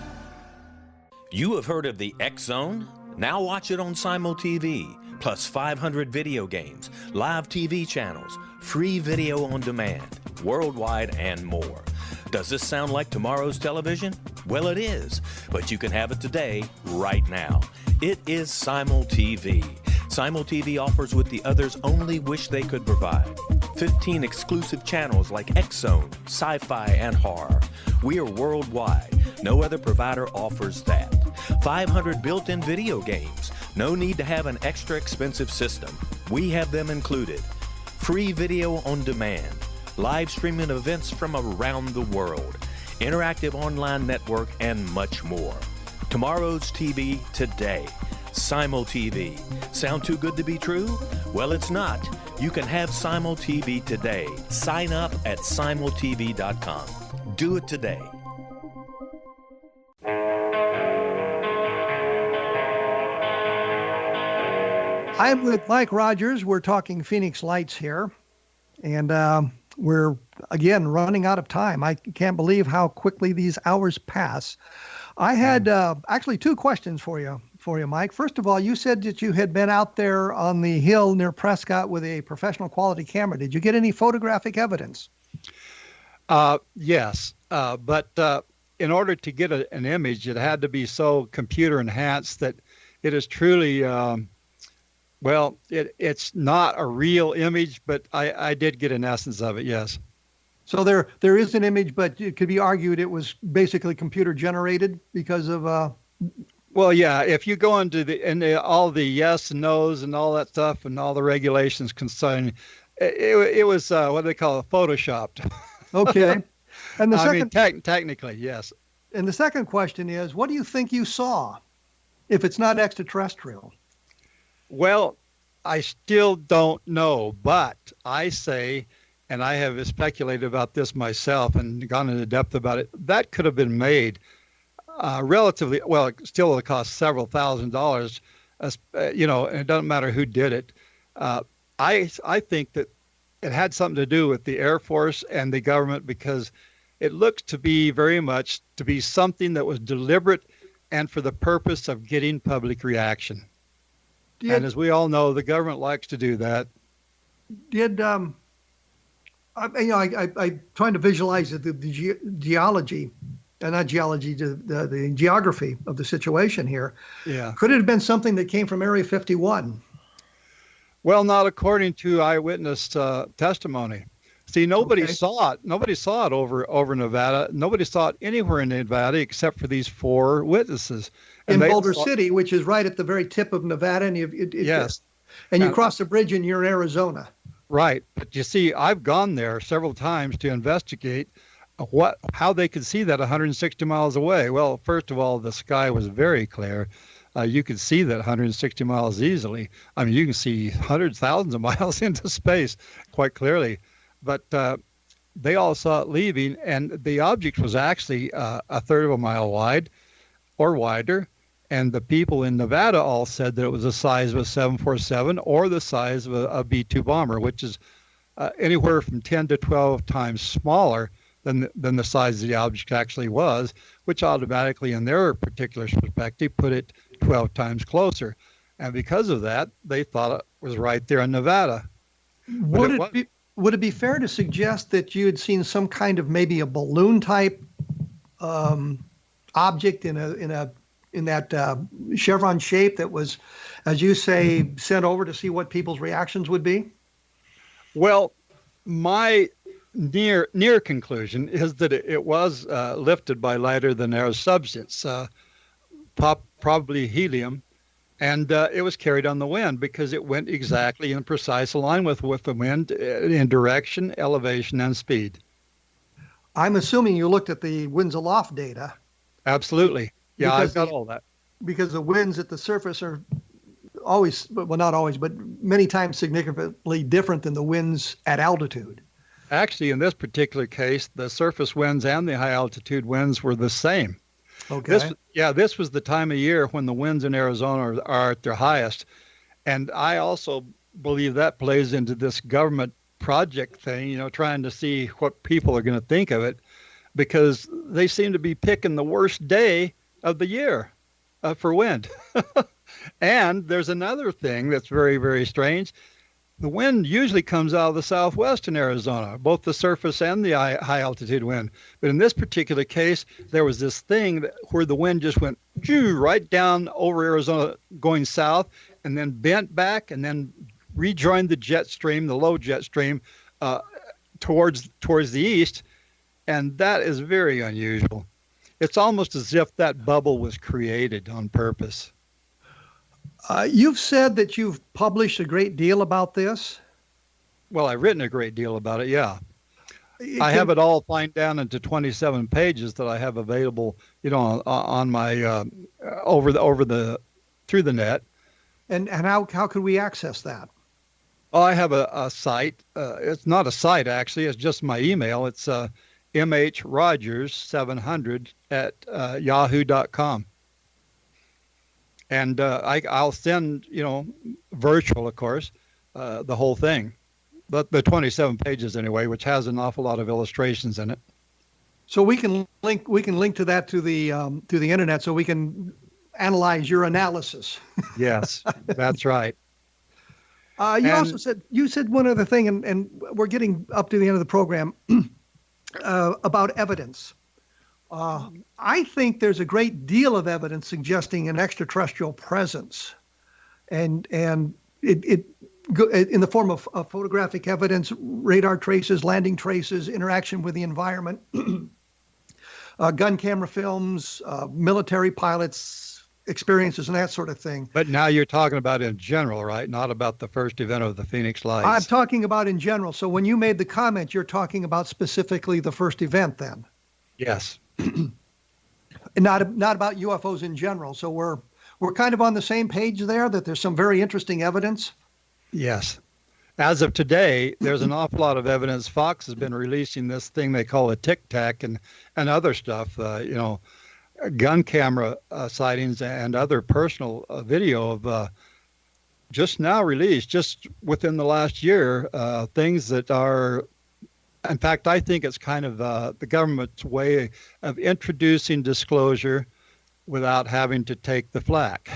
You have heard of the X Zone? Now watch it on Simul TV, plus 500 video games, live TV channels, free video on demand, worldwide, and more. Does this sound like tomorrow's television? Well, it is, but you can have it today, right now. It is Simul TV. Simul TV offers what the others only wish they could provide. 15 exclusive channels like X Zone, sci-fi, and horror. We are worldwide. No other provider offers that. 500 built-in video games. No need to have an extra expensive system. We have them included. Free video on demand. Live streaming events from around the world, interactive online network, and much more. Tomorrow's TV today. Simul TV. Sound too good to be true? Well, it's not. You can have Simul TV today. Sign up at simultv.com. Do it today. I'm with Mike Rogers. We're talking Phoenix Lights here. And we're, again, running out of time. I can't believe how quickly these hours pass. I had actually two questions for you, Mike. First of all, you said that you had been out there on the hill near Prescott with a professional quality camera. Did you get any photographic evidence? Yes, but in order to get an image, it had to be so computer enhanced that it is truly, it's not a real image, but I did get an essence of it, yes. So there is an image, but it could be argued it was basically computer generated because of. Well, yeah. If you go into all the yes and no's and all that stuff and all the regulations concerning, it was what they call it, photoshopped. Okay. And the second, technically, yes. And the second question is, what do you think you saw, if it's not extraterrestrial? Well, I still don't know, but I say, and I have speculated about this myself and gone into depth about it, that could have been made relatively, well, it still will cost several $1,000s, and it doesn't matter who did it. I think that it had something to do with the Air Force and the government, because it looks to be very much to be something that was deliberate and for the purpose of getting public reaction. And as we all know, the government likes to do that. I'm trying to visualize the geology, not geology, the geography of the situation here. Yeah. Could it have been something that came from Area 51? Well, not according to eyewitness testimony. See, nobody saw it. Nobody saw it over Nevada. Nobody saw it anywhere in Nevada except for these four witnesses. In Boulder City, which is right at the very tip of Nevada, and yes, and you cross the bridge and you're in Arizona. Right, but you see, I've gone there several times to investigate how they could see that 160 miles away. Well, first of all, the sky was very clear. You could see that 160 miles easily. I mean, you can see hundreds, thousands of miles into space quite clearly. But they all saw it leaving, and the object was actually a third of a mile wide or wider. And the people in Nevada all said that it was the size of a 747 or the size of a B-2 bomber, which is anywhere from 10 to 12 times smaller than the size of the object actually was, which automatically, in their particular perspective, put it 12 times closer. And because of that, they thought it was right there in Nevada. Would it be fair to suggest that you had seen some kind of maybe a balloon type object in that chevron shape that was, as you say, sent over to see what people's reactions would be? Well, my near conclusion is that it was lifted by lighter than air substance, probably helium, and it was carried on the wind because it went exactly in precise line with the wind in direction, elevation, and speed. I'm assuming you looked at the winds aloft data. Absolutely. Yeah, Because I've got all that. Because the winds at the surface are always, well, not always, but many times significantly different than the winds at altitude. Actually, in this particular case, the surface winds and the high altitude winds were the same. Okay. This was the time of year when the winds in Arizona are at their highest. And I also believe that plays into this government project thing, trying to see what people are going to think of it, because they seem to be picking the worst day of the year for wind. And there's another thing that's very, very strange. The wind usually comes out of the southwest in Arizona, both the surface and the high altitude wind. But in this particular case, there was this thing where the wind just went right down over Arizona going south, and then bent back and then rejoined the jet stream, the low jet stream, towards the east. And that is very unusual. It's almost as if that bubble was created on purpose. You've said that you've published a great deal about this. Well, I've written a great deal about it, yeah. I have it all fined down into 27 pages that I have available, on my through the net. And how could we access that? Oh, I have a site. It's not a site, actually. It's just my email. It's mhrogers700 at yahoo.com. And I'll send, virtual, of course, the whole thing. But the 27 pages anyway, which has an awful lot of illustrations in it. So we can link to that to the internet, so we can analyze your analysis. Yes, that's right. You said one other thing, and we're getting up to the end of the program, about evidence. I think there's a great deal of evidence suggesting an extraterrestrial presence, and it in the form of photographic evidence, radar traces, landing traces, interaction with the environment, gun camera films, military pilots' experiences, and that sort of thing. But now you're talking about in general, right? Not about the first event of the Phoenix Lights. I'm talking about in general. So when you made the comment, you're talking about specifically the first event then? Yes. And not about UFOs in general. So we're kind of on the same page there, that there's some very interesting evidence. Yes. As of today, there's an awful lot of evidence. Fox has been releasing this thing they call a Tic Tac and other stuff, gun camera sightings and other personal video of just now released, just within the last year, things that are, in fact, I think it's kind of the government's way of introducing disclosure without having to take the flak.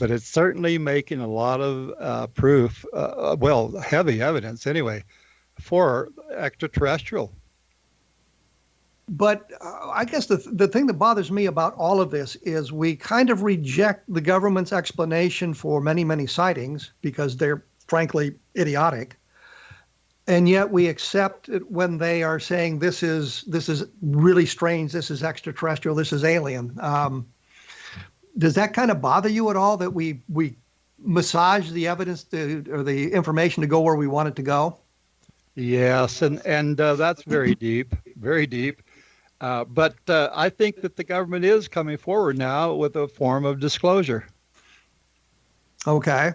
But it's certainly making a lot of proof, heavy evidence anyway, for extraterrestrial. But I guess the thing that bothers me about all of this is we kind of reject the government's explanation for many, many sightings because they're frankly idiotic. And yet we accept it when they are saying this is really strange, this is extraterrestrial, this is alien. Does that kind of bother you at all, that we massage the evidence or the information to go where we want it to go? Yes, and that's very deep, very deep. But I think that the government is coming forward now with a form of disclosure. Okay.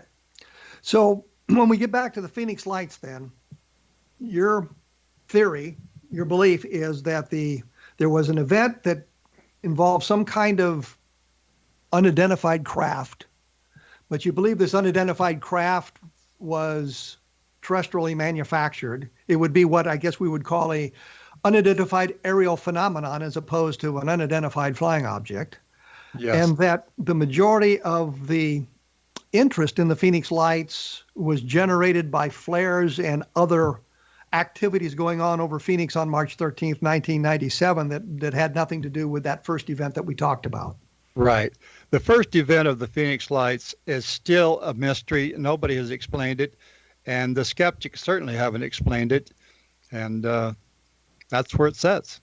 So when we get back to the Phoenix Lights then, your theory, your belief is that there was an event that involved some kind of unidentified craft, but you believe this unidentified craft was terrestrially manufactured. It would be what I guess we would call a unidentified aerial phenomenon as opposed to an unidentified flying object. Yes. And that the majority of the interest in the Phoenix Lights was generated by flares and other activities going on over Phoenix on March 13th, 1997 that had nothing to do with that first event that we talked about. Right. The first event of the Phoenix Lights is still a mystery. Nobody has explained it, and the skeptics certainly haven't explained it, and that's where it sits.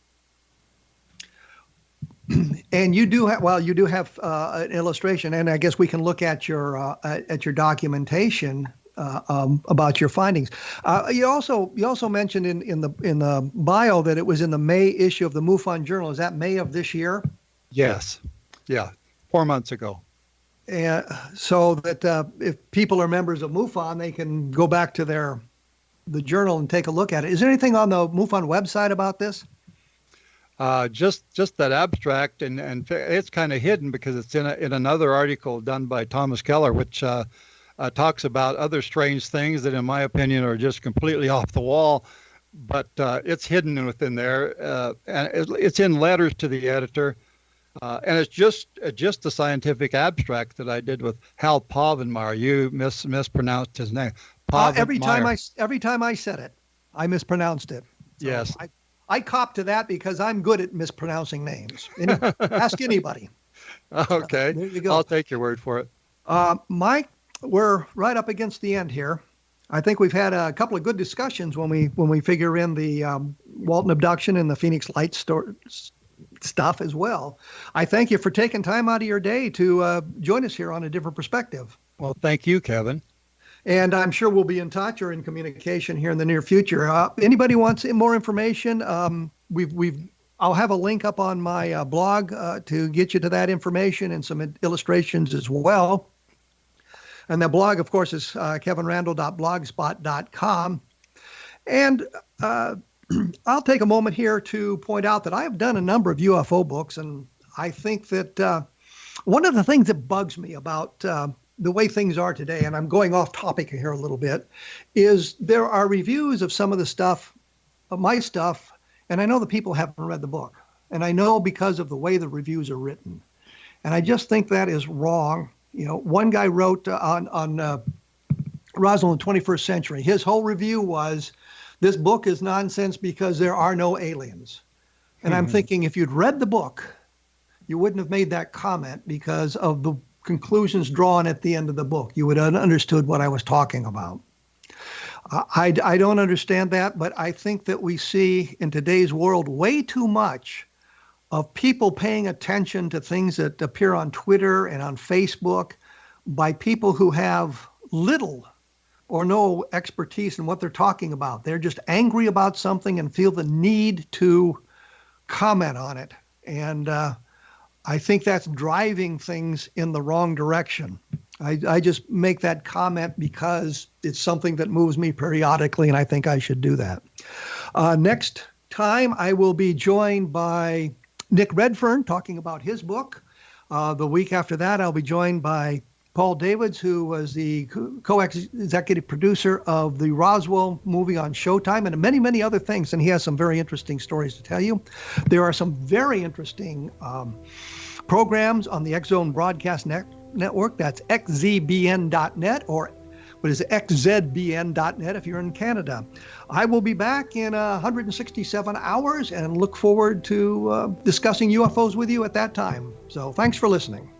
And you do have an illustration, and I guess we can look at your documentation about your findings. You also mentioned in the bio that it was in the May issue of the MUFON Journal. Is that May of this year? Yes. Yeah. 4 months ago. And so that if people are members of MUFON, they can go back to the journal and take a look at it. Is there anything on the MUFON website about this? Just that abstract, and it's kind of hidden because it's in another article done by Thomas Keller, which talks about other strange things that, in my opinion, are just completely off the wall. But it's hidden within there, and it's in letters to the editor, and it's just the scientific abstract that I did with Hal Povenmire. You mispronounced his name. Every time I said it, I mispronounced it. So yes. I cop to that because I'm good at mispronouncing names. Ask anybody. Okay. There you go. I'll take your word for it. Mike, we're right up against the end here. I think we've had a couple of good discussions when we figure in the Walton abduction and the Phoenix Lights stuff as well. I thank you for taking time out of your day to join us here on A Different Perspective. Well, thank you, Kevin. And I'm sure we'll be in touch or in communication here in the near future. Anybody wants more information? I'll have a link up on my blog to get you to that information and some illustrations as well. And the blog, of course, is kevinrandle.blogspot.com. And I'll take a moment here to point out that I have done a number of UFO books, and I think that one of the things that bugs me about the way things are today, and I'm going off topic here a little bit, is there are reviews of some of the stuff, of my stuff, and I know the people haven't read the book. And I know because of the way the reviews are written. And I just think that is wrong. You know, one guy wrote on Roswell in the 21st Century, his whole review was, this book is nonsense because there are no aliens. And I'm thinking, if you'd read the book, you wouldn't have made that comment because of the conclusions drawn at the end of the book. You would have understood what I was talking about. I don't understand that, but I think that we see in today's world way too much of people paying attention to things that appear on Twitter and on Facebook by people who have little or no expertise in what they're talking about. They're just angry about something and feel the need to comment on it. And I think that's driving things in the wrong direction. I just make that comment because it's something that moves me periodically, and I think I should do that. Next time, I will be joined by Nick Redfern talking about his book. The week after that, I'll be joined by Paul Davids, who was the co-executive producer of the Roswell movie on Showtime, and many, many other things. And he has some very interesting stories to tell you. There are some very interesting programs on the X Zone Broadcast Network. That's xzbn.net, or what is it, xzbn.net if you're in Canada. I will be back in 167 hours and look forward to discussing UFOs with you at that time. So thanks for listening.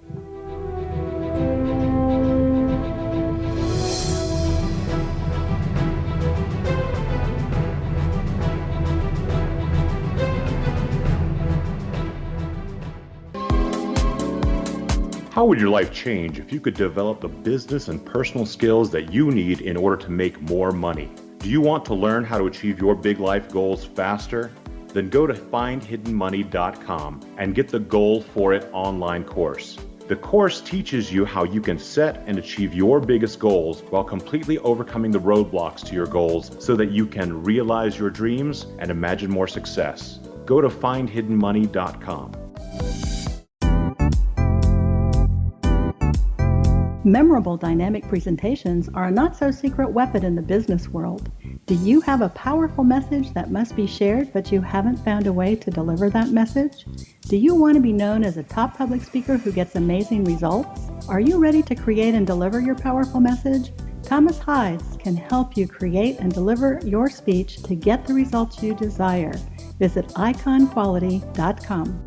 How would your life change if you could develop the business and personal skills that you need in order to make more money? Do you want to learn how to achieve your big life goals faster? Then go to findhiddenmoney.com and get the Goal for It online course. The course teaches you how you can set and achieve your biggest goals while completely overcoming the roadblocks to your goals so that you can realize your dreams and imagine more success. Go to findhiddenmoney.com. Memorable dynamic presentations are a not-so-secret weapon in the business world. Do you have a powerful message that must be shared, but you haven't found a way to deliver that message? Do you want to be known as a top public speaker who gets amazing results? Are you ready to create and deliver your powerful message? Thomas Hides can help you create and deliver your speech to get the results you desire. Visit iconquality.com.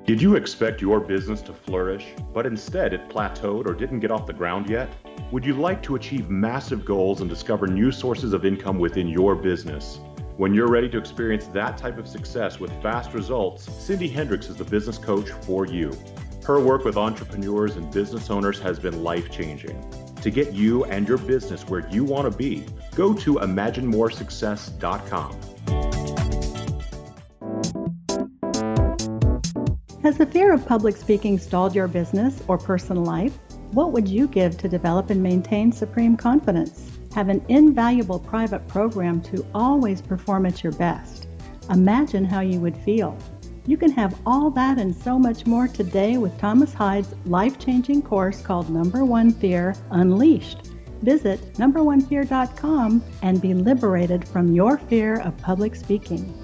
Did you expect your business to flourish, but instead it plateaued or didn't get off the ground yet? Would you like to achieve massive goals and discover new sources of income within your business? When you're ready to experience that type of success with fast results, Cindy Hendricks is the business coach for you. Her work with entrepreneurs and business owners has been life-changing. To get you and your business where you want to be, go to imaginemoresuccess.com. Has the fear of public speaking stalled your business or personal life? What would you give to develop and maintain supreme confidence? Have an invaluable private program to always perform at your best. Imagine how you would feel. You can have all that and so much more today with Thomas Hyde's life-changing course called Number One Fear Unleashed. Visit numberonefear.com and be liberated from your fear of public speaking.